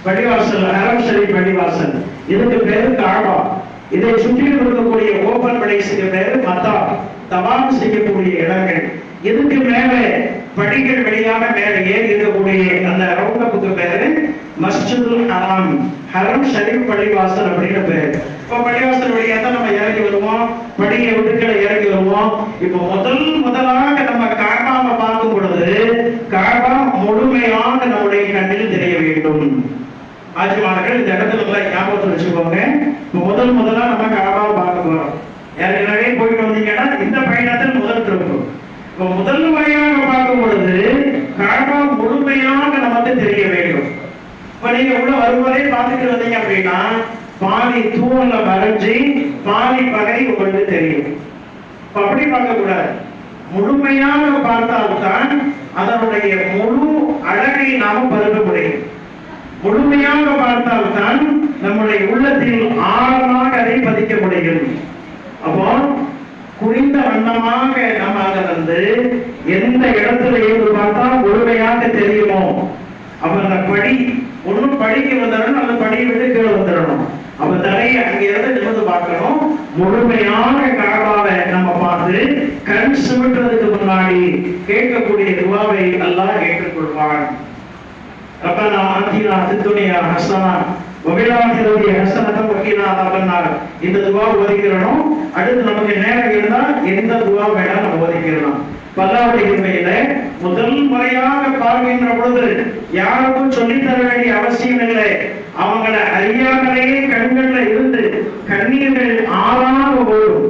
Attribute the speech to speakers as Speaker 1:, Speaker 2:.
Speaker 1: பள்ளிவாசல், ஹரம் ஷரீப் பள்ளிவாசல், இதுக்கு பேரு காபா. இதை சுற்றி இருக்கக்கூடிய ஓபன் பிளேஸுக்கு பேரு மத்தா, தவாப் செய்யக்கூடிய இடங்கள். இதுக்கு மேல படிகள் வழியாக மேல ஏறி இருக்கக்கூடிய அந்த ரவுண்டப்புக்கு பேரு மஸ்ஜிதுல் ஹராம், ஹரம் ஷரீப் பள்ளிவாசல் அப்படின்னு பேரு. இப்ப பள்ளிவாசல் வழியா தான் நம்ம இறங்கி வருவோம், படியை விட்டுக்களை இறங்கி வருவோம். இப்ப முதலாக நம்ம காபாவை பார்க்கும் பொழுது காபா முழுமையாக நம்முடைய கண்ணில் தெரிய வேண்டும். ஆட்சிமார்கள் இந்த இடத்துல ஞாபகத்தில் வச்சுக்கோங்க. முதலா நம்ம காபாவை பார்க்க போறோம். ஏற்கனவே போயிட்டு வந்தீங்கன்னா இந்த பயணத்தில் முதல் திருப்பம். இப்ப முதல் முறையாக பார்க்கும் பொழுது காபா முழுமையாக நமக்கு தெரிய வேண்டும். இப்ப நீங்க உள்ள வருவதை பார்த்துட்டு வந்தீங்க அப்படின்னா பாதி தூண்ல மறைஞ்சி பாதி பகுதி உங்களுக்கு தெரியும். அப்படி பார்க்க கூடாது, முழுமையாக பார்த்தால்தான் அதனுடைய முழு அழகை நாம பருக முடியும். முழுமையாக பார்த்தால்தான் நம்முடைய உள்ளத்தில் ஆழமாக அதை பதிக்க முடியும். அப்போ குறிந்த வண்ணமாக நம்ம அங்க வந்து எந்த இடத்துல இருந்து பார்த்தா முழுமையாக தெரியுமோ அப்ப அந்த படி ஒன்னும் படிக்கு வந்துடணும், அந்த படியை விட்டு கீழே வந்துடணும். அப்ப தலையை அங்க இருந்து நிமிர்ந்து பார்க்கணும். முழுமையான காபாவை நம்ம பார்த்து கண் சிமிட்டுறதுக்கு முன்னாடி கேட்கக்கூடிய துவாவை அல்லாஹ் ஏற்றுக்கொள்வான். ரப்பனா ஆத்தினா ஃபித்துன்யா ஹஸனா வஃபில் ஆখিরাতি ஹஸனத்தன் வகீனா அஸாபன்னார். இந்த துவா ஓதிக்கிறோம். அடுத்து நமக்கு நேரம் இருந்தா எந்த துவா வேணா நம்ம ஓதிக்கிறோம். பல்லாவுடைய உண்மையில முதல் முறையாக பார்க்கின்ற பொழுது யாருக்கும் சொல்லித்தர வேண்டிய அவசியம் இல்லை. அவங்களை அறியாமலேயே கண்கள்ல இருந்து கண்ணீர்கள் ஆறாக ஓடும்.